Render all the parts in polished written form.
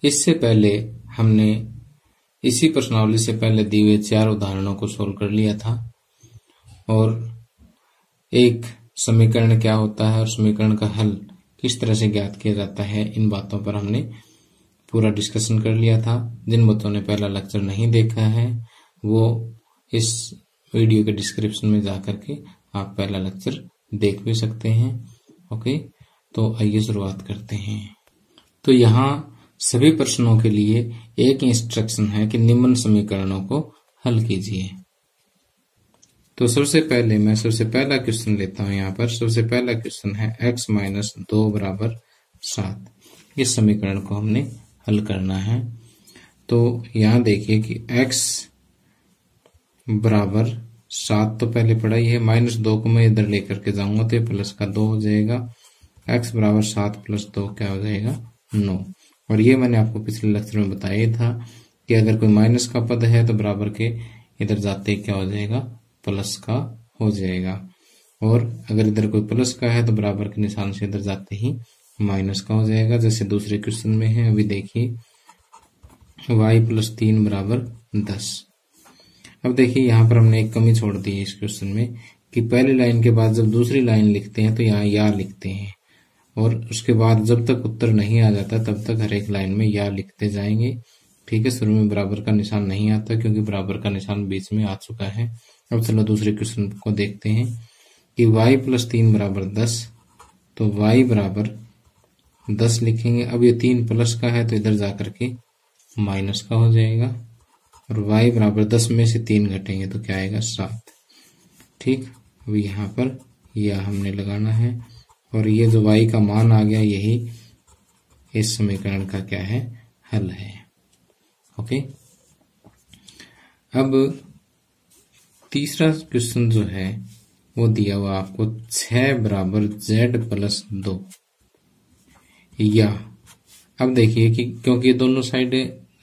इससे पहले हमने इसी प्रश्नावली से पहले दिए हुए 4 उदाहरणों को सोल्व कर लिया था और एक समीकरण क्या होता है और समीकरण का हल किस तरह से ज्ञात किया जाता है, इन बातों पर हमने पूरा डिस्कशन कर लिया था। जिन बच्चों ने पहला लेक्चर नहीं देखा है वो इस वीडियो के डिस्क्रिप्शन में जाकर के आप पहला लेक्चर देख भी सकते हैं। ओके, तो आइए शुरुआत करते हैं। तो यहाँ सभी प्रश्नों के लिए एक इंस्ट्रक्शन है कि निम्न समीकरणों को हल कीजिए। तो सबसे पहले मैं पहला क्वेश्चन लेता हूं। यहाँ पर सबसे पहला क्वेश्चन है x माइनस 2 बराबर 7। इस समीकरण को हमने हल करना है। तो यहाँ देखिए कि x बराबर 7 तो पहले पढ़ा ही है, -2 को मैं इधर लेकर के जाऊंगा तो ये प्लस का 2 हो जाएगा। x बराबर 7 प्लस 2 क्या हो जाएगा, 9। और ये मैंने आपको पिछले लेक्चर में बताया था कि अगर कोई माइनस का पद है तो बराबर के इधर जाते ही क्या हो जाएगा, प्लस का हो जाएगा। और अगर इधर कोई प्लस का है तो बराबर के निशान से इधर जाते ही माइनस का हो जाएगा, जैसे दूसरे क्वेश्चन में है। अभी देखिए y प्लस 3 बराबर 10। अब देखिए यहाँ पर हमने एक कमी छोड़ दी है इस क्वेश्चन में कि पहली लाइन के बाद जब दूसरी लाइन लिखते हैं तो यहाँ या लिखते हैं और उसके बाद जब तक उत्तर नहीं आ जाता तब तक हर एक लाइन में या लिखते जाएंगे। ठीक है, शुरू में बराबर का निशान नहीं आता क्योंकि बराबर का निशान बीच में आ चुका है। अब चलो दूसरे क्वेश्चन को देखते हैं कि y प्लस 3 बराबर 10। तो y बराबर 10 लिखेंगे। अब ये 3 प्लस का है तो इधर जाकर के माइनस का हो जाएगा और y बराबर 10 में से 3 घटेंगे तो क्या आएगा, 7। ठीक, अब यहाँ पर यह हमने लगाना है और ये जो y का मान आ गया यही इस समीकरण का क्या है, हल है। ओके, अब तीसरा क्वेश्चन जो है वो दिया हुआ आपको 6 बराबर z प्लस 2 या। अब देखिए कि क्योंकि ये दोनों साइड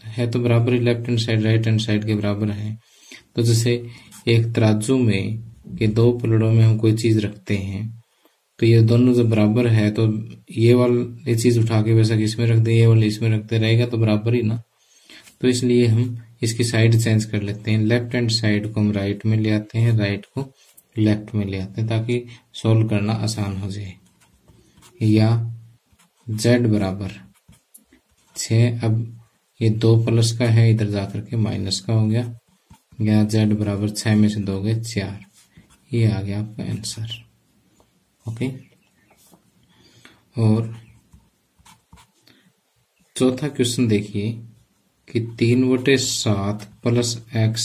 है तो बराबर ही, left hand side right hand side के बराबर है। तो जैसे एक तराजू में के 2 पलड़ों में हम कोई चीज रखते हैं तो ये दोनों जब बराबर है तो ये वाली चीज उठा के वैसा इसमें रख दे, ये वाली इसमें रखते रहेगा तो बराबर ही ना। तो इसलिए हम इसकी साइड चेंज कर लेते हैं। लेफ्ट हैंड साइड को हम राइट में ले आते हैं, राइट को लेफ्ट में ले आते हैं ताकि सोल्व करना आसान हो जाए। या z बराबर 6, अब ये 2 प्लस का है इधर जाकर के माइनस का हो गया। या z बराबर 6 में से 2 गए 4। ये आ गया आपका आंसर। ओके, और चौथा क्वेश्चन देखिए कि 3/7 प्लस x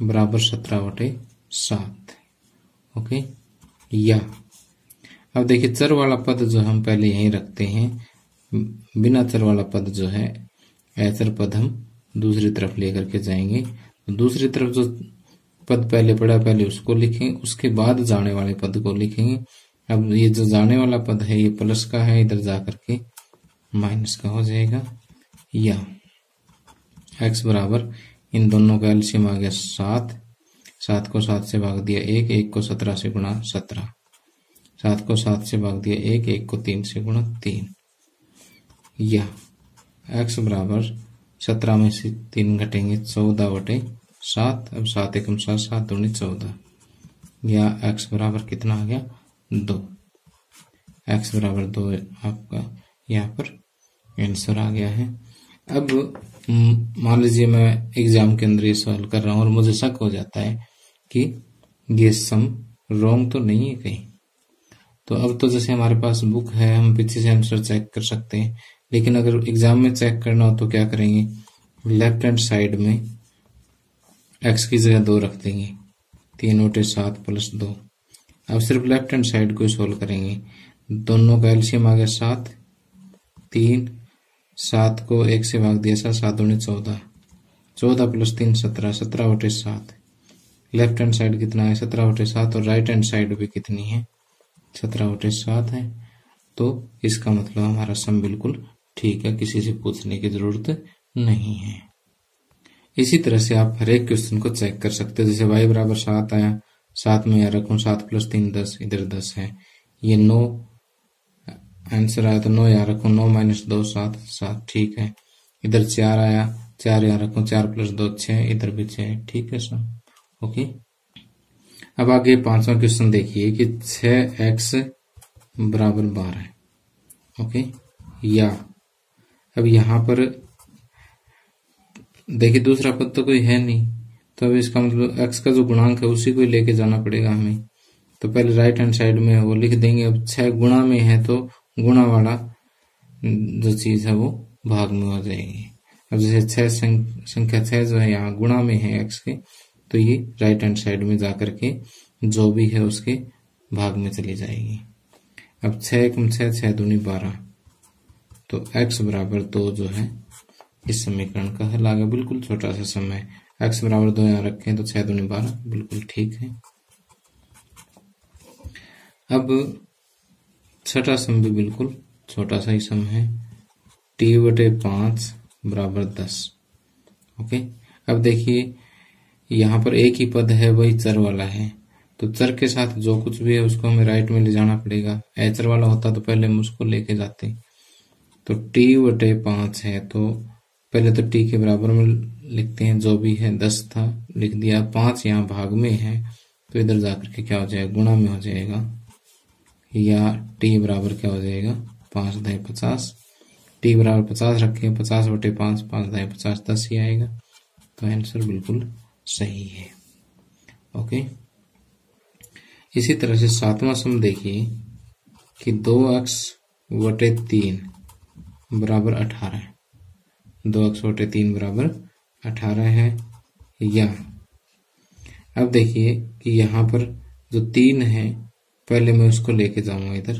बराबर 17/7। ओके, या अब देखिए चर वाला पद जो हम पहले यहीं रखते हैं, बिना चर वाला पद जो है अचर पद हम दूसरी तरफ लेकर के जाएंगे। तो दूसरी तरफ जो पद पहले पड़ा पहले उसको लिखेंगे, उसके बाद जाने वाले पद को लिखेंगे। अब ये जो जाने वाला पद है ये प्लस का है, इधर जाकर के माइनस का हो जाएगा। या x बराबर इन दोनों का एलसीएम आ गया 7। 7 को 7 से भाग दिया 1, 1 को 17 से गुणा 17। 7 को 7 से भाग दिया 1, 1 को 3 से गुणा 3। या x बराबर 17 में से 3 घटेंगे 14/7। अब 7 एकम 7, 7 दूनी 14। या x बराबर कितना आ गया, 2। x बराबर 2 आपका यहाँ पर आंसर आ गया है। अब मान लीजिए मैं एग्जाम के अंदर ये सॉल्व कर रहा हूँ और मुझे शक हो जाता है कि ये सम रॉन्ग तो नहीं है कहीं। तो अब तो जैसे हमारे पास बुक है हम पीछे से आंसर चेक कर सकते हैं, लेकिन अगर एग्जाम में चेक करना हो तो क्या करेंगे, लेफ्ट हैंड साइड में x की जगह 2 रख देंगे। 3/7 प्लस 2। अब सिर्फ लेफ्ट हैंड साइड को सोल्व करेंगे। दोनों का एलसीएम आ गया 7। 3, 7 को 1 से भाग दिया 7, 7 दूनी 14। 14 प्लस 3 17, 17/7। लेफ्ट हैंड साइड कितना है, 17/7 और राइट हैंड साइड भी कितनी है, 17/7 है। तो इसका मतलब हमारा सम बिल्कुल ठीक है, किसी से पूछने की जरूरत नहीं है। इसी तरह से आप हर एक क्वेश्चन को चेक कर सकते हो। जैसे y बराबर 7 आया, 7 में रखूं 7 प्लस 3 10, इधर 10 है। ये 9 आंसर आया तो 9 यहाँ रखो, 9 - 2 7 7, ठीक है। इधर 4 आया, 4 यहाँ रखो, 4 + 2 6, इधर भी 6, ठीक है सर, ओके। अब आगे 5वां क्वेश्चन देखिए कि 6x बराबर 12, ओके। या अब यहाँ पर देखिए दूसरा पद तो कोई है नहीं, तो अब इसका मतलब x का जो गुणांक है उसी को लेके जाना पड़ेगा हमें। तो पहले राइट हैंड साइड में वो लिख देंगे। अब 6 गुणा में है तो गुणा वाला जो चीज है वो भाग में हो जाएगी। अब जैसे संख्या 6 जो है यहाँ गुणा में है x के, तो ये राइट हैंड साइड में जाकर के जो भी है उसके भाग में चली जाएगी। अब 6 × 6 6 दूनी 12, तो x बराबर 2 जो है इस समीकरण का हल आ गया। बिल्कुल छोटा सा समय, x बराबर 2 यहाँ रखें तो 6 दूनी 12, बिल्कुल ठीक है। अब छठा सम भी बिल्कुल छोटा सा ही सम है, t/5 बराबर 10, ओके। अब देखिए यहाँ पर एक ही पद है, वही चर वाला है, तो चर के साथ जो कुछ भी है उसको हमें राइट में ले जाना पड़ेगा। एचर वाला होता तो पहले हम उसको लेके जाते। तो t/5 है तो पहले तो t के बराबर में लिखते हैं, जो भी है 10 था लिख दिया, 5 यहाँ भाग में है तो इधर जाकर के क्या हो जाएगा, गुणा में हो जाएगा, या t बराबर क्या हो जाएगा 5 × 50, t बराबर 50 रखे, 50/5, 5 × 50 10 ही आएगा। तो आंसर बिल्कुल सही है, ओके। इसी तरह से 7वां सम देखिए कि 2x/3 बराबर 18 है, 2x/3 बराबर 18 है। या अब देखिए कि यहाँ पर जो 3 है पहले मैं उसको लेके जाऊंगा इधर,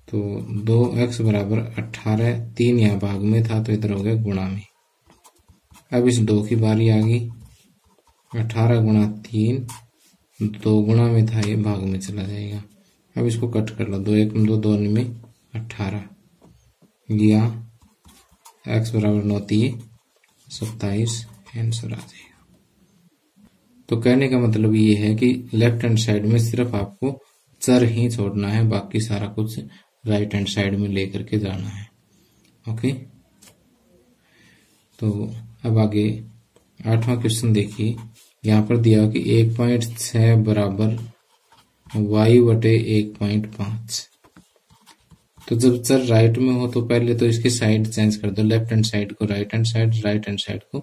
तो 2x बराबर 18, 3 यहाँ भाग में था तो इधर हो गया गुणा में। अब इस 2 की बारी आ गई, 18 × 3, 2 गुणा में था ये भाग में चला जाएगा। अब इसको कट कर लो, 2 1 2 2 में 18, या x बराबर 9 3 27, आंसर आ जाएगा। तो कहने का मतलब ये है कि लेफ्ट हैंड साइड में सिर्फ आपको चर ही छोड़ना है, बाकी सारा कुछ राइट हैंड साइड में लेकर के जाना है, ओके। तो अब आगे 8वां क्वेश्चन देखिए, यहाँ पर दिया कि 1.6 बराबर y/1.5। तो जब चर राइट में हो तो पहले तो इसकी साइड चेंज कर दो, लेफ्ट हैंड साइड को right hand side, right hand side को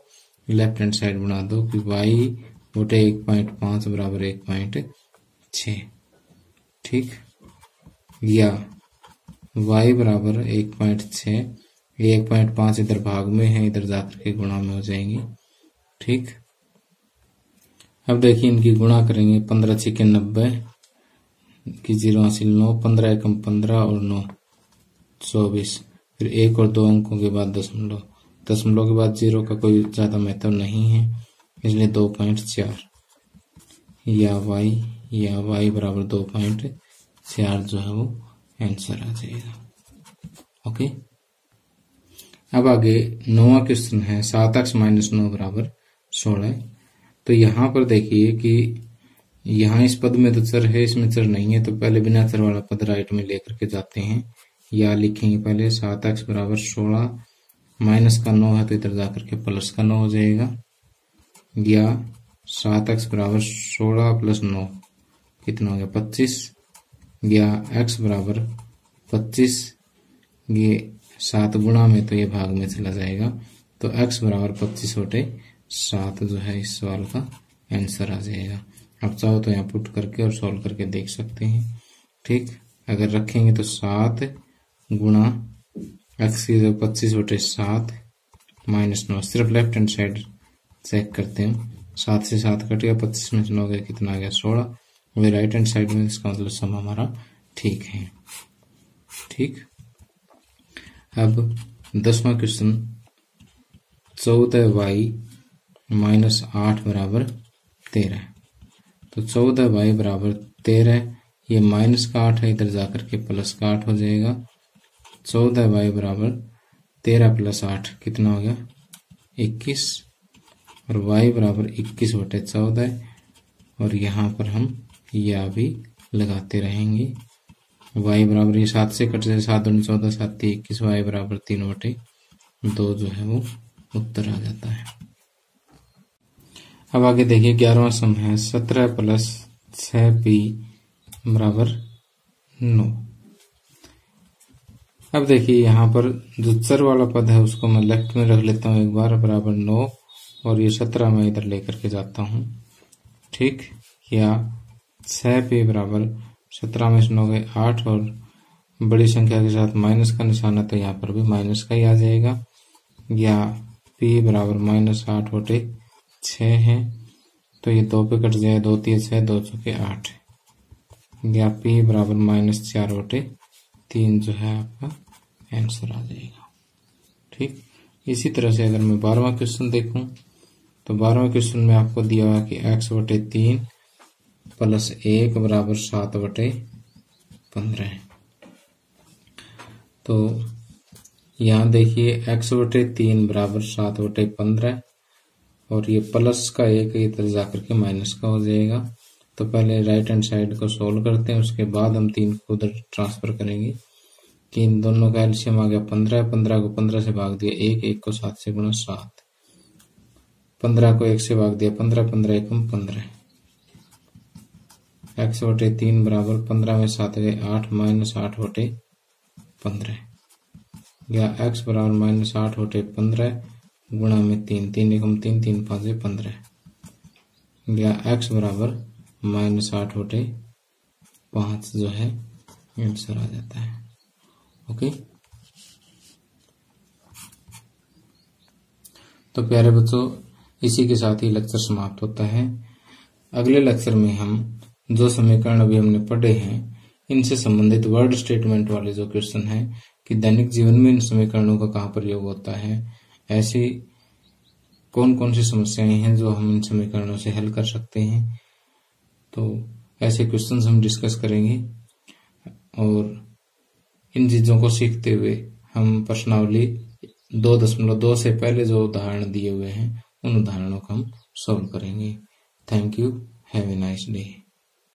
लेफ्ट हैंड साइड बना दो कि y/1.5 बराबर 1.6, ठीक। या y बराबर 1.6, 1.5 इधर भाग में है, इधर जाकर के गुणा में हो जाएंगे, ठीक। अब देखिए इनकी गुणा करेंगे, 15 × 6 = 90 की 0 हासिल 9, 15 × 15 और 9 24, फिर 1 और 2 अंकों के बाद दशमलव, दशमलव के बाद 0 का कोई ज्यादा महत्व नहीं है, इसलिए 2.4, या y बराबर 2.4 जो है वो आंसर आ जाएगा, ओके। अब आगे 9वां क्वेश्चन है 7x - 9 बराबर 16। तो यहाँ पर देखिए कि यहाँ इस पद में तो चर है, इसमें चर नहीं है, तो पहले बिना चर वाला पद राइट में लेकर के जाते हैं। या लिखेंगे पहले 7x बराबर 16, माइनस का 9 है तो इधर जाकर के प्लस का 9 हो जाएगा। या 7x बराबर 16 + 9 कितना हो गया 25। या x बराबर 25, ये 7 गुणा में तो ये भाग में चला जाएगा, तो x बराबर 25/7 जो है इस सवाल का आंसर आ जाएगा। आप चाहो तो यहाँ पुट करके और सॉल्व करके देख सकते हैं, ठीक। अगर रखेंगे तो 7 गुणा x की 25/7 माइनस 9, सिर्फ लेफ्ट हैंड साइड चेक करते हैं, 7 से 7 कट गया, 25 में से 9 गया, कितना आ गया 16। वही राइट हैंड साइड में, इसका मतलब सम हमारा ठीक है, ठीक। अब 10वां क्वेश्चन 14y - 8 बराबर 13। तो 14y बराबर 13, ये माइनस का 8 है, इधर जाकर के प्लस का 8 हो जाएगा। 14y बराबर 13 + 8 कितना हो गया 21, और y बराबर 21/14, और यहाँ पर हम या भी लगाते रहेंगे, y बराबर ये 7 से कट जाए, 7 दूनी 14, 7 21, y बराबर 3/2 जो है वो उत्तर आ जाता है। अब आगे देखिए 11वां सम है 17 + 6p बराबर 9। अब देखिए यहाँ पर जो चर वाला पद है उसको मैं लेफ्ट में रख लेता हूँ एक बार, बराबर 9, और ये 17 मैं इधर लेकर के जाता हूँ, ठीक। या 6p बराबर 17 में से 9 गए 8, और बड़ी संख्या के साथ माइनस का निशान है तो यहाँ पर भी माइनस का ही आ जाएगा। या p बराबर -8/6 है तो ये 2 पे कट जाए, 2 3 6, 2 चौके 8। या p बराबर -4/3 जो है आपका आंसर आ जाएगा, ठीक। इसी तरह से अगर मैं 12वां क्वेश्चन देखूं तो 12वें क्वेश्चन में आपको दिया हुआ कि x/3 + 1 बराबर 7/15 है। तो यहाँ देखिए x/3 बराबर 7/15, और ये प्लस का 1 इधर जाकर के माइनस का हो जाएगा। तो पहले राइट हैंड साइड को सोल्व करते हैं, उसके बाद हम 3 को उधर ट्रांसफर करेंगे। 3 दोनों का एलसीएम आ गया 15, 15 को 15 से भाग दिया 1, 1 को 7 से गुणा 7, 15 को 1 से भाग दिया 15, 15 एकम 15। x/3 बराबर 15 में 7 गए 8, -8/15। या x बराबर -8/15 गुणा में 3, 3 एकम 3, 3 5 15। या x बराबर -8/5 जो है आंसर आ जाता है। ओके, तो प्यारे बच्चों इसी के साथ ही लेक्चर समाप्त होता है। अगले लेक्चर में हम जो समीकरण अभी हमने पढ़े हैं इनसे संबंधित वर्ड स्टेटमेंट वाले जो क्वेश्चन है कि दैनिक जीवन में इन समीकरणों का कहाँ प्रयोग होता है, ऐसी कौन कौन सी समस्याएं हैं जो हम इन समीकरणों से हल कर सकते हैं, तो ऐसे क्वेश्चंस हम डिस्कस करेंगे। और इन चीजों को सीखते हुए हम प्रश्नावली 2.2 से पहले जो उदाहरण दिए हुए हैं उन उदाहरणों को हम सॉल्व करेंगे। Thank you, have a nice day.